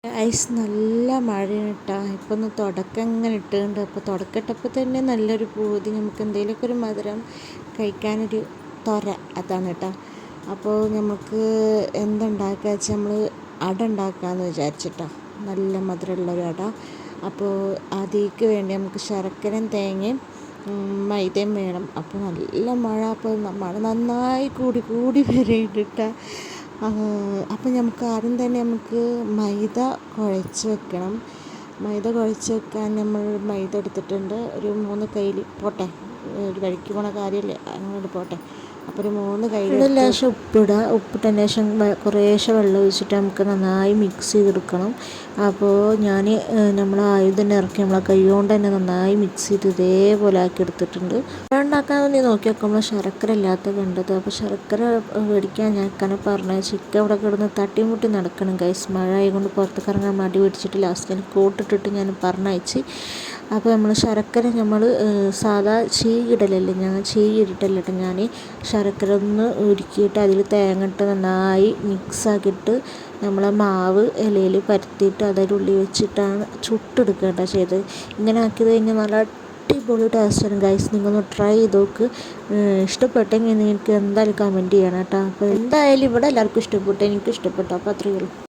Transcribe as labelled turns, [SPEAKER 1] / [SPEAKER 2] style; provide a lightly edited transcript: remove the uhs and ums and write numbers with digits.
[SPEAKER 1] Ice നല്ല മഴയാണ് കേട്ടോ. ഇപ്പം ഒന്ന് തുടക്കം ഇങ്ങനെ ഇട്ടുകൊണ്ട് അപ്പോൾ തുടക്കം ഇട്ടപ്പോൾ തന്നെ നല്ലൊരു പൂതി, നമുക്ക് എന്തെങ്കിലുമൊക്കെ ഒരു മധുരം കഴിക്കാനൊരു ത്വര, അതാണ് കേട്ടോ. അപ്പോൾ നമുക്ക് എന്തുണ്ടാക്കുക വെച്ചാൽ നമ്മൾ അട ഉണ്ടാക്കാമെന്ന് വിചാരിച്ചിട്ടോ, നല്ല മധുരമുള്ളൊരു അട. അപ്പോൾ അതിലേക്ക് വേണ്ടി നമുക്ക് ശർക്കരയും തേങ്ങയും മൈദയും വേണം. അപ്പോൾ നല്ല മഴ, അപ്പോൾ മഴ നന്നായി കൂടി കൂടി വരേണ്ടിട്ടാ. അപ്പം നമുക്ക് ആദ്യം തന്നെ നമുക്ക് മൈദ കുഴച്ച് വെക്കണം. മൈദ കുഴച്ച് വെക്കാൻ നമ്മൾ മൈദ എടുത്തിട്ടുണ്ട്. ഒരു 3 കയ്യിൽ പോട്ടെ, ഒരു വഴിക്ക് പോണ കാര്യമല്ലേ, അങ്ങോട്ട് പോട്ടെ. അപ്പോൾ ഒരു 3 കയ്യിൽ ലേശം ഉപ്പിടുക. ഉപ്പിട്ടതിന് ശേഷം കുറേശ്ശെ വെള്ളം ഒഴിച്ചിട്ട് നമുക്ക് നന്നായി മിക്സ് ചെയ്തെടുക്കണം. അപ്പോൾ ഞാൻ നമ്മൾ ആദ്യം തന്നെ ഇറക്കി നമ്മളെ കൈ കൊണ്ട് തന്നെ നന്നായി മിക്സ് ചെയ്ത് ഇതേപോലെ ആക്കി എടുത്തിട്ടുണ്ട്. ഉണ്ടാക്കാൻ വേണ്ടി നോക്കി നോക്കുമ്പോൾ ശർക്കര ഇല്ലാത്ത കണ്ടത്. അപ്പോൾ ശർക്കര മേടിക്കാൻ ഞാൻ പറഞ്ഞത് ചിക്കൻ ഇവിടെ കിടന്ന് തട്ടിമുട്ടി നടക്കണം ഗൈസ്. മഴ ആയതുകൊണ്ട് പുറത്തേക്ക് ഇറങ്ങാൻ മടി പിടിച്ചിട്ട് ലാസ്റ്റ് ഞാൻ കോട്ടിട്ടിട്ട് ഞാൻ പറഞ്ഞയച്ച്. അപ്പോൾ നമ്മൾ ശർക്കര നമ്മൾ സാധാ ചീയിടലല്ലേ, ഞാൻ ചീയിട്ടിട്ടല്ല കേട്ടോ, ഞാൻ ശർക്കര ഒന്ന് ഉരുക്കിയിട്ട് അതിൽ തേങ്ങ ഇട്ട് നന്നായി മിക്സാക്കിയിട്ട് നമ്മളെ മാവ് ഇലയിൽ പരത്തിയിട്ട് അതിൻ്റെ ഉള്ളിൽ വെച്ചിട്ടാണ് ചുട്ടെടുക്കേണ്ട ചെയ്തത്. ഇങ്ങനെ ആക്കിയത് കഴിഞ്ഞാൽ നല്ല അടിപൊളി ടേസ്റ്റാണ് ഗൈസ്. നിങ്ങളൊന്ന് ട്രൈ ചെയ്ത് നോക്ക്. ഇഷ്ടപ്പെട്ടെങ്കിൽ നിങ്ങൾക്ക് എന്തായാലും കമൻറ്റ് ചെയ്യണം കേട്ടോ. അപ്പോൾ എന്തായാലും ഇവിടെ എല്ലാവർക്കും ഇഷ്ടപ്പെട്ടു, എനിക്ക് ഇഷ്ടപ്പെട്ടു. അപ്പോൾ അത്രയേ ഉള്ളൂ.